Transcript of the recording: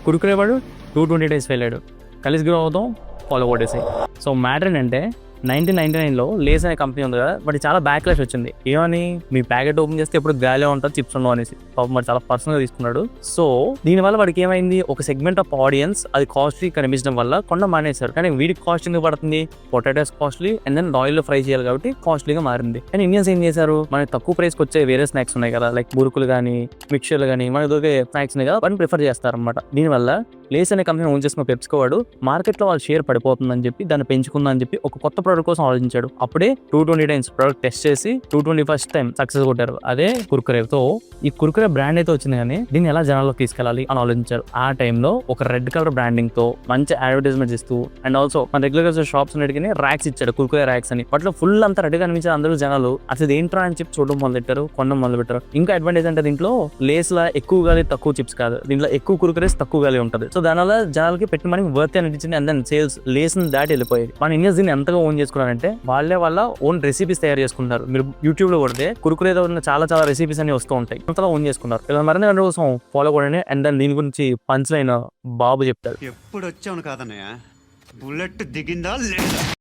కురుకురే వాడు 220 days వెళ్ళాడు, కలిసి గ్రో అవుతాం, ఫాలో కొట్టేసి. సో మ్యాటర్ ఏంటంటే 1999లో లేస్ అనే కంపెనీ ఉంది కదా, బట్ చాలా బ్యాక్ క్లాష్ వచ్చింది. ఏమని, మీ ప్యాకెట్ ఓపెన్ చేస్తే ఎప్పుడు గాలిలో ఉంటుంది, చిప్స్ ఉండవు అనేసి. పాపం మరి చాలా పర్సనల్గా తీసుకున్నాడు. సో దీనివల్ల వాడికి ఏమైంది, ఒక సెగ్మెంట్ ఆఫ్ ఆడియన్స్ అది కాస్ట్లీ కనిపించడం వల్ల కొండ మానేశారు. కానీ వీడికి కాస్ట్ ఎందుకు పడుతుంది, పొటాటోస్ కాస్ట్లీ అండ్ దెన్ ఆయిల్లో ఫ్రై చేయాలి కాబట్టి కాస్ట్లీగా మారింది. కానీ ఇండియన్స్ ఏం చేశారు, మనకి తక్కువ ప్రైస్కి వచ్చే వేరే స్నాక్స్ ఉన్నాయి కదా, లైక్ మురుకులు కానీ మిక్చర్లు కానీ మనకి దొరికే స్నాక్స్ ఉన్నాయి కదా, వాటిని ప్రిఫర్ చేస్తారనమాట. దీనివల్ల లేస్ అనే కంపెనీ ఓన్ చేసుకున్న పెప్సికో వాడు మార్కెట్లో వాళ్ళ షేర్ పడిపోతుందని చెప్పి దాన్ని పెంచుకుందని చెప్పి ఒక కొత్త ప్రోడక్ట్ కోసం ఆలోచించాడు. అప్పుడే 220 days ప్రోడక్ట్ టెస్ట్ చేసి 221st టైం సక్సెస్ కొట్టారు. అదే కుర్కురే. తో ఈ కుర్కురే బ్రాండ్ అయితే వచ్చింది, కానీ దీన్ని ఎలా జనాల్లోకి తీసుకెళ్ళాలి అని ఆలోచించారు. ఆ టైంలో ఒక రెడ్ కలర్ బ్రాండింగ్ తో మంచి అడ్వర్టైజ్మెంట్ ఇస్తూ అండ్ ఆల్సో మన రెగ్యులర్ షాప్స్ అన్నిటికీ ర్యాక్స్ ఇచ్చాడు, కుర్కురే ర్యాక్స్ అని. వాటిలో ఫుల్ అంతా రెడ్గా కనిపించారు. అందరూ జనాలు అసలు ఏంట్రా అని చెప్పి చూడడం మొదలెట్టారు, కొనడం మొదలుపెట్టారు. ఇంకా అడ్వాంటేజ్ అంటే దీంట్లో లేస్ లా ఎక్కువ గాలి తక్కువ చిప్స్ కాదు, దీంట్లో ఎక్కువ కుర్కురేస్ తక్కువ గాలి ఉంటుంది. సో దానివల్ల జనాలకి పెట్టి మనకి వర్త్ అనిపించింది. అండ్ దెన్ సేల్స్ లేస్ దాటి వెళ్ళిపోయేది. మన ఇండియన్స్ దీన్ని ఎంతగా ఓన్ చేసుకున్నారంటే వాళ్ళ ఓన్ రెసిపీస్ తయారు చేసుకుంటారు. మీరు యూట్యూబ్ లో కొడితే కురుకురేతో ఉన్న చాలా రెసిపీస్ అన్ని వస్తూ ఉంటాయి, అంతలా ఓన్ చేసుకున్నారు. ఇలా మరిన్ని గంటల కోసం ఫాలో కూడా. అండ్ దాని దీని గురించి పంచ్ లైన్ బాబు చెప్తాడు. ఎప్పుడు వచ్చాను కాదన్నయ్య, బుల్లెట్ దిగిందా లేదా?